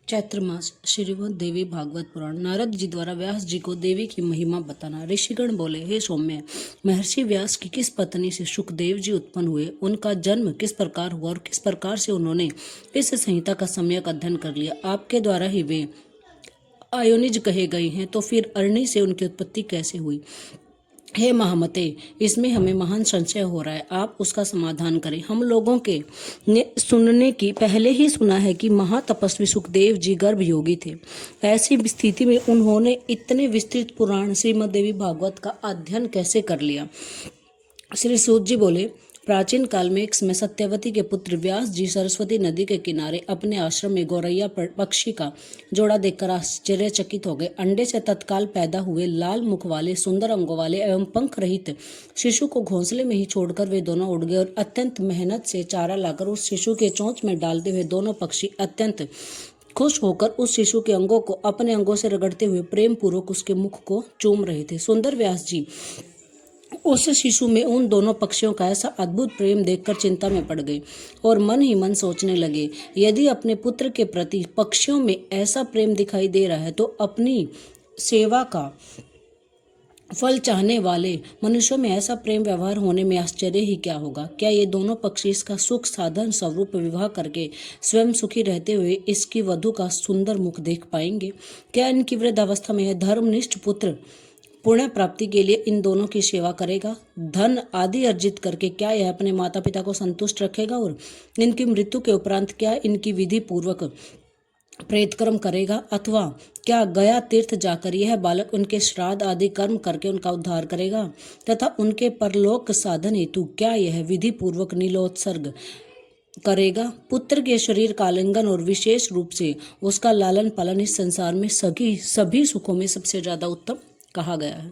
चैत्र मास श्रीमद् देवी भागवत पुराण। नारद जी द्वारा व्यास जी को देवी की महिमा बताना। ऋषिगण बोले, हे सौम्य, महर्षि व्यास की किस पत्नी से सुखदेव जी उत्पन्न हुए, उनका जन्म किस प्रकार हुआ और किस प्रकार से उन्होंने इस संहिता का सम्यक अध्ययन कर लिया। आपके द्वारा ही वे आयोनिज कहे गए हैं, तो फिर अरणी से उनकी उत्पत्ति कैसे हुई। हे महामते, इसमें हमें महान संशय हो रहा है, आप उसका समाधान करें। हम लोगों के ने सुनने की पहले ही सुना है कि महातपस्वी सुखदेव जी गर्भ योगी थे। ऐसी स्थिति में उन्होंने इतने विस्तृत पुराण श्रीमद् देवी भागवत का अध्ययन कैसे कर लिया। श्री सूत जी बोले, प्राचीन काल में एक समय सत्यवती के पुत्र व्यास जी सरस्वती नदी के किनारे अपने आश्रम में गौरैया पक्षी का जोड़ा देखकर आश्चर्यचकित हो गए। अंडे से तत्काल पैदा हुए लाल मुख वाले, सुंदर अंगों वाले एवं पंख रहित शिशु को घोंसले में ही छोड़कर वे दोनों उड़ गए और अत्यंत मेहनत से चारा लाकर उस शिशु के चोंच में डालते हुए दोनों पक्षी अत्यंत खुश होकर उस शिशु के अंगों को अपने अंगों से रगड़ते हुए प्रेम पूर्वक उसके मुख को चूम रहे थे। सुंदर व्यास जी उस शिशु में उन दोनों पक्षियों का ऐसा अद्भुत प्रेम देखकर चिंता में पड़ गए और मन ही मन सोचने लगे, यदि अपने पुत्र के प्रति पक्षियों में ऐसा प्रेम दिखाई दे रहा है तो अपनी सेवा का फल चाहने वाले मनुष्यों में ऐसा प्रेम व्यवहार होने में आश्चर्य ही क्या होगा। क्या ये दोनों पक्षी इसका सुख साधन स्वरूप विवाह करके स्वयं सुखी रहते हुए इसकी वधू का सुंदर मुख देख पाएंगे। क्या इनकी वृद्धावस्था में यह धर्मनिष्ठ पुत्र पुण्य प्राप्ति के लिए इन दोनों की सेवा करेगा, धन आदि अर्जित करके क्या यह अपने माता पिता को संतुष्ट रखेगा और इनकी मृत्यु के उपरांत क्या इनकी विधि पूर्वक प्रेतकर्म करेगा, अथवा क्या गया तीर्थ जाकर यह बालक उनके श्राद्ध आदि कर्म करके उनका उद्धार करेगा, तथा उनके परलोक साधन हेतु क्या यह विधि पूर्वक नीलोत्सर्ग करेगा। पुत्र के शरीर का आलिंगन और विशेष रूप से उसका लालन पालन इस संसार में सभी सुखों में सबसे ज्यादा उत्तम कहा गया है।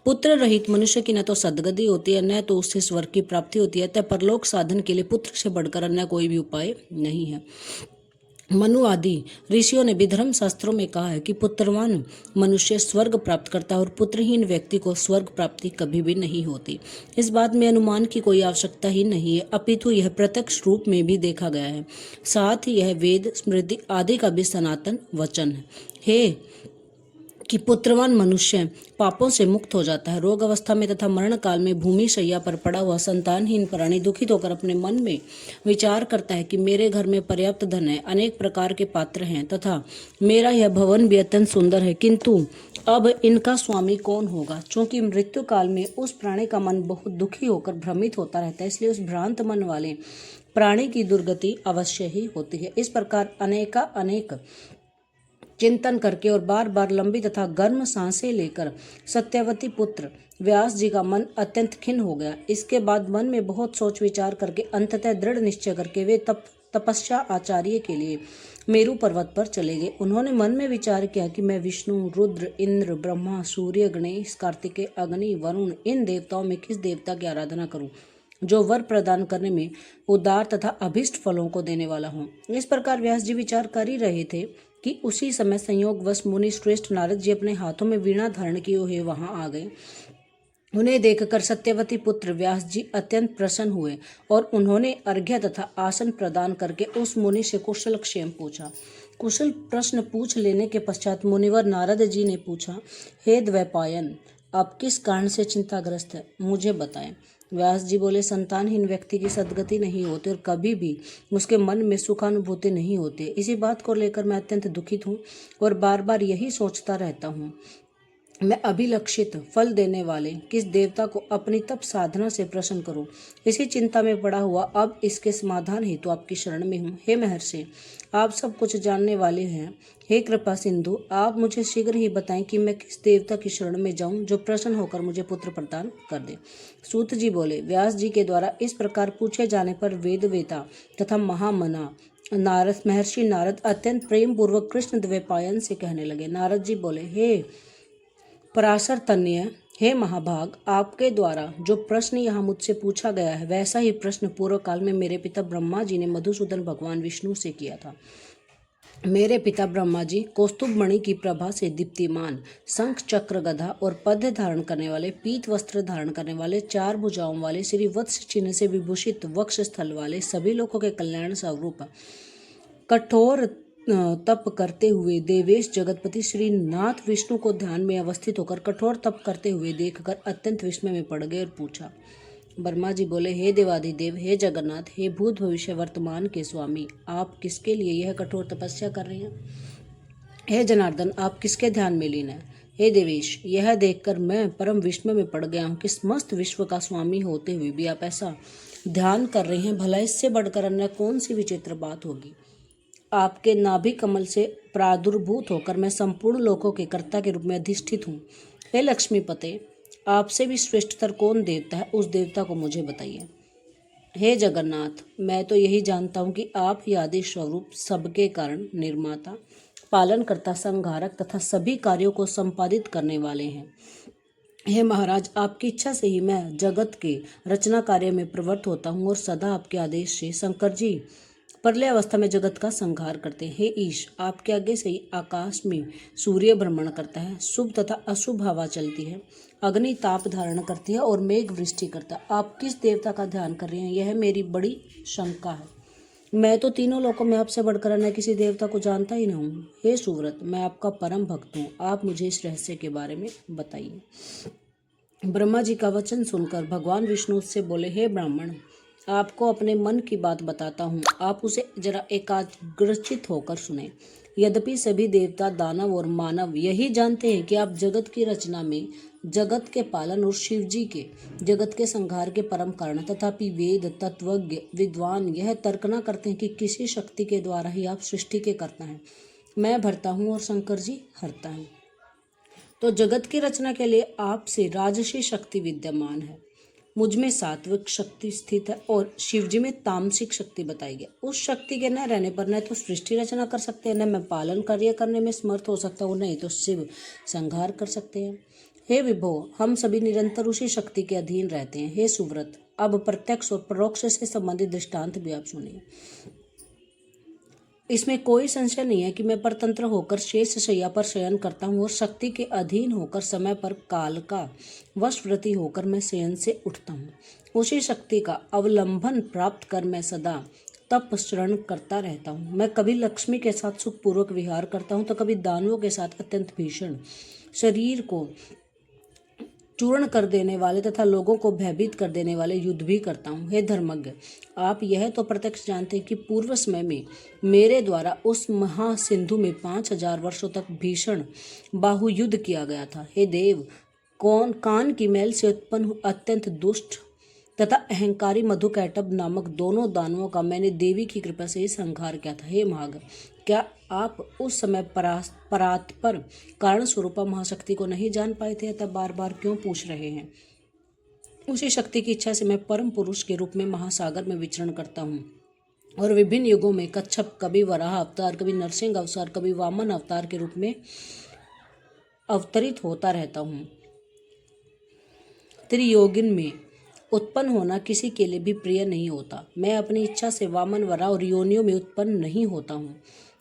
पुत्र रहित मनुष्य की न तो सद्गति होती है, न तो उससे स्वर्ग की प्राप्ति होती है। तथा परलोक साधन के लिए पुत्र से बढ़कर अन्य कोई भी उपाय नहीं है। मनु आदि ऋषियों ने भी धर्म शास्त्रों में कहा है कि पुत्रवान मनुष्य स्वर्ग प्राप्त करता है और पुत्रहीन व्यक्ति को स्वर्ग प्राप्ति कभी भी नहीं होती। इस बात में अनुमान की कोई आवश्यकता ही नहीं है, अपितु यह प्रत्यक्ष रूप में भी देखा गया है। साथ ही यह वेद स्मृति आदि का भी सनातन वचन है कि पुत्रवान मनुष्य पापों से मुक्त हो जाता है। रोग अवस्था में तथा मरण काल में भूमि शैया पर पड़ा हुआ संतानहीन प्राणी दुखित होकर अपने मन में विचार करता है कि मेरे घर में पर्याप्त धन है, अनेक प्रकार के पात्र हैं तथा मेरा यह भवन भी अत्यंत सुंदर है, किंतु अब इनका स्वामी कौन होगा। चूंकि मृत्यु काल में उस प्राणी का मन बहुत दुखी होकर भ्रमित होता रहता है, इसलिए उस भ्रांत मन वाले प्राणी की दुर्गति अवश्य ही होती है। इस प्रकार अनेक चिंतन करके और बार बार लंबी तथा गर्म सांसें लेकर सत्यवती पुत्र व्यास जी का मन अत्यंत खिन्न हो गया। इसके बाद मन में बहुत सोच विचार करके अंततः दृढ़ निश्चय करके वे तपस्या आचार्य के लिए मेरु पर्वत पर चले गए। उन्होंने मन में विचार किया कि मैं विष्णु, रुद्र, इंद्र, ब्रह्मा, सूर्य, गणेश, कार्तिकेय, अग्नि, वरुण, इन देवताओं में किस देवता की आराधना करूं जो वर प्रदान करने में उदार तथा अभिष्ट फलों को देने वाला हो। इस प्रकार व्यास जी विचार कर ही रहे थे कि उसी समय संयोगवश मुनि श्रेष्ठ नारद जी अपने हाथों में वीणा धारण किए हुए वहां आ गए। उन्हें देखकर सत्यवती पुत्र व्यास जी अत्यंत प्रसन्न हुए और उन्होंने अर्घ्य तथा आसन प्रदान करके उस मुनि से कुशल क्षेम पूछा। कुशल प्रश्न पूछ लेने के पश्चात मुनिवर नारद जी ने पूछा, हे द्वैपायन, आप किस कारण से चिंताग्रस्त है, मुझे बताएं। व्यास जी बोले, संतानहीन व्यक्ति की सद्गति नहीं होती और कभी भी उसके मन में सुखानुभूति नहीं होती। इसी बात को लेकर मैं अत्यंत दुखित हूँ और बार बार यही सोचता रहता हूँ, मैं अभिलक्षित फल देने वाले किस देवता को अपनी तप साधना से प्रसन्न करूं। इसी चिंता में पड़ा हुआ अब इसके समाधान हेतु आपकी शरण में हूँ। हे महर्षि, आप सब कुछ जानने वाले हैं। हे कृपा सिंधु, आप मुझे शीघ्र ही बताएं कि मैं किस देवता की शरण में जाऊं जो प्रसन्न होकर मुझे पुत्र प्रदान कर दे। सूत जी बोले, व्यास जी के द्वारा इस प्रकार पूछे जाने पर वेदवेता तथा महामना नारद महर्षि नारद अत्यंत प्रेम पूर्वक कृष्ण द्वैपायन से कहने लगे। नारद जी बोले, हे पराशर तनय, हे महाभाग, आपके द्वारा जो प्रश्न यहाँ मुझसे पूछा गया है वैसा ही प्रश्न पूर्व काल में मेरे पिता ब्रह्मा जी ने मधुसूदन भगवान विष्णु से किया था। मेरे पिता ब्रह्मा जी कौस्तुभ मणि की प्रभा से दीप्तिमान शंख चक्र गदा और पद्य धारण करने वाले, पीत वस्त्र धारण करने वाले, चार भुजाओं वाले, श्री वत्स चिन्ह से विभूषित वक्ष स्थल वाले, सभी लोगों के कल्याण स्वरूप कठोर तप करते हुए देवेश जगतपति श्री नाथ विष्णु को ध्यान में अवस्थित होकर कठोर तप करते हुए देखकर अत्यंत विस्मय में पड़ गए और पूछा। ब्रह्मा जी बोले, हे देवाधिदेव, हे जगन्नाथ, हे भूत भविष्य वर्तमान के स्वामी, आप किसके लिए यह कठोर तपस्या कर रहे हैं? हे जनार्दन, आप किसके ध्यान में लीन हैं? हे देवेश, यह देखकर मैं परम विस्मय में पड़ गया हूँ कि समस्त विश्व का स्वामी होते हुए भी आप ऐसा ध्यान कर रहे हैं। भला इससे बढ़कर अन्य कौन सी विचित्र बात होगी? आपके नाभि कमल से प्रादुर्भूत होकर मैं संपूर्ण लोकों के कर्ता के रूप में अधिष्ठित हूँ। हे लक्ष्मीपते, आपसे भी श्रेष्ठतर कौन देवता है, उस देवता को मुझे बताइए। हे जगन्नाथ, मैं तो यही जानता हूँ कि आप ही आदि स्वरूप, सबके कारण, निर्माता, पालनकर्ता, संहारक तथा सभी कार्यों को संपादित करने वाले हैं। हे महाराज, आपकी इच्छा से ही मैं जगत के रचना कार्य में प्रवृत्त होता हूँ और सदा आपके आदेश से शंकर जी प्रलय अवस्था में जगत का संहार करते हैं। हे ईश, आपके आगे से ही आकाश में सूर्य भ्रमण करता है, शुभ तथा अशुभ हवा चलती है, अग्नि ताप धारण करती है और मेघ वृष्टि करता है। आप किस देवता का ध्यान कर रहे हैं, यह मेरी बड़ी शंका है। मैं तो तीनों लोकों में आपसे बढ़कर अन्य किसी देवता को जानता ही नहीं हूँ। हे सुव्रत, मैं आपका परम भक्त हूँ, आप मुझे इस रहस्य के बारे में बताइए। ब्रह्मा जी का वचन सुनकर भगवान विष्णु उससे बोले, हे ब्राह्मण, आपको अपने मन की बात बताता हूँ, आप उसे जरा एकाग्रचित होकर सुने। यद्यपि सभी देवता, दानव और मानव यही जानते हैं कि आप जगत की रचना में, जगत के पालन और शिव जी के जगत के संहार के परम कारण, तथापि वेद, तत्वज्ञ, विद्वान यह तर्क न करते हैं कि किसी शक्ति के द्वारा ही आप सृष्टि के करता हैं। मैं भरता हूँ और शंकर जी हरता है। तो जगत की रचना के लिए आपसे राजसी शक्ति विद्यमान है, मुझ में सात्विक शक्ति स्थित है और शिवजी में तामसिक शक्ति बताई गई। उस शक्ति के न रहने पर न तो सृष्टि रचना कर सकते हैं, न मैं पालन कार्य करने में समर्थ हो सकता हूँ, नहीं तो शिव संहार कर सकते हैं। हे विभो, हम सभी निरंतर उसी शक्ति के अधीन रहते हैं। हे सुव्रत, अब प्रत्यक्ष और परोक्ष से संबंधित दृष्टांत भी आप सुनिए। इसमें कोई संशय नहीं है कि मैं परतंत्र होकर शेष शैया पर शयन करता हूँ और शक्ति के अधीन होकर समय पर काल का वशवर्ती होकर मैं शयन से उठता हूँ। उसी शक्ति का अवलंबन प्राप्त कर मैं सदा तप शरण करता रहता हूँ। मैं कभी लक्ष्मी के साथ सुखपूर्वक विहार करता हूँ तो कभी दानवों के साथ अत्यंत भीषण, शरीर को चूर्ण कर देने वाले तथा लोगों को भयभीत कर देने वाले युद्ध भी करता हूँ। हे धर्मज्ञ, आप यह तो प्रत्यक्ष जानते हैं कि पूर्व समय में मेरे द्वारा उस महासिंधु में 5000 वर्षों तक भीषण बाहुयुद्ध किया गया था। हे देव, कान की मैल से उत्पन्न अत्यंत दुष्ट तथा अहंकारी मधुकैटभ नामक दोनों दानवों का मैंने देवी की कृपा से ही संहार किया था। हे महाग, क्या आप उस समय परात्पर कारण स्वरूपा महाशक्ति को नहीं जान पाए थे, तब बार बार क्यों पूछ रहे हैं? उसी शक्ति की इच्छा से मैं परम पुरुष के रूप में महासागर में विचरण करता हूँ और विभिन्न युगों में कच्छप, कभी वराह अवतार, कभी नरसिंह अवतार, कभी वामन अवतार के रूप में अवतरित होता रहता हूँ। त्रियोगिन में उत्पन्न होना किसी के लिए भी प्रिय नहीं होता। मैं अपनी इच्छा से वामन, वराह और योनियों में उत्पन्न नहीं होता हूँ,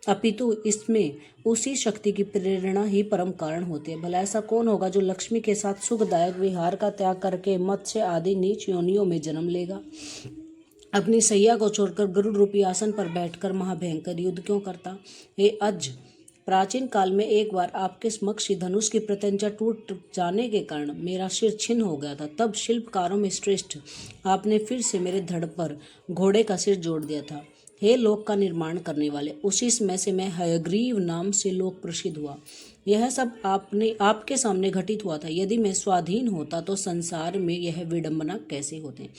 अपितु इसमें उसी शक्ति की प्रेरणा ही परम कारण होती है। भला ऐसा कौन होगा जो लक्ष्मी के साथ सुखदायक विहार का त्याग करके मत्स्य आदि नीच योनियों में जन्म लेगा? अपनी सैया को छोड़कर गरुड़ रूपी आसन पर बैठकर महाभयंकर युद्ध क्यों करता? हे अज, प्राचीन काल में एक बार आपके समक्ष धनुष की प्रत्यंचा टूट जाने के कारण मेरा सिर छिन्न हो गया था। तब शिल्पकारों में श्रेष्ठ आपने फिर से मेरे धड़ पर घोड़े का सिर जोड़ दिया था। हे लोक का निर्माण करने वाले, उसी समय से मैं हयग्रीव नाम से लोक प्रसिद्ध हुआ। यह सब आपके सामने घटित हुआ था। यदि मैं स्वाधीन होता तो संसार में यह विडंबना कैसे होते?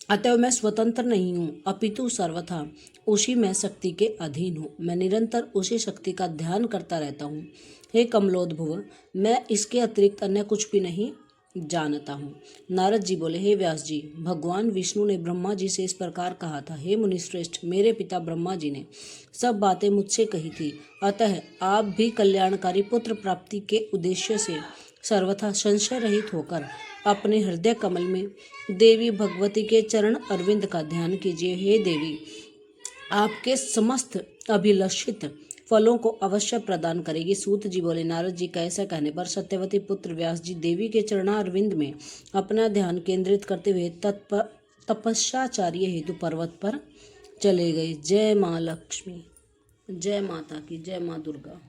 अतः मैं स्वतंत्र नहीं हूँ, अपितु सर्वथा उसी में शक्ति के अधीन हूँ। मैं निरंतर उसी शक्ति का ध्यान करता रहता हूँ। हे कमलोद्भव, मैं इसके अतिरिक्त अन्य कुछ भी नहीं जानता हूँ। नारद जी बोले, हे व्यास जी, भगवान विष्णु ने ब्रह्मा जी से इस प्रकार कहा था, हे मुनिश्रेष्ठ, मेरे पिता ब्रह्मा जी ने सब बातें मुझसे कही थी, अतः आप भी कल्याणकारी पुत्र प्राप्ति के उद्देश्य से सर्वथा संशय रहित होकर अपने हृदय कमल में देवी भगवती के चरण अरविंद का ध्यान कीजिए। हे देवी, आपके समस्त अभिलषित फलों को अवश्य प्रदान करेगी। सूत जी बोले, नारद जी का ऐसा कहने पर सत्यवती पुत्र व्यास जी देवी के चरणारविंद में अपना ध्यान केंद्रित करते हुए तपस्याचार्य हेतु पर्वत पर चले गए। जय माँ लक्ष्मी। जय माता की, जय माँ दुर्गा।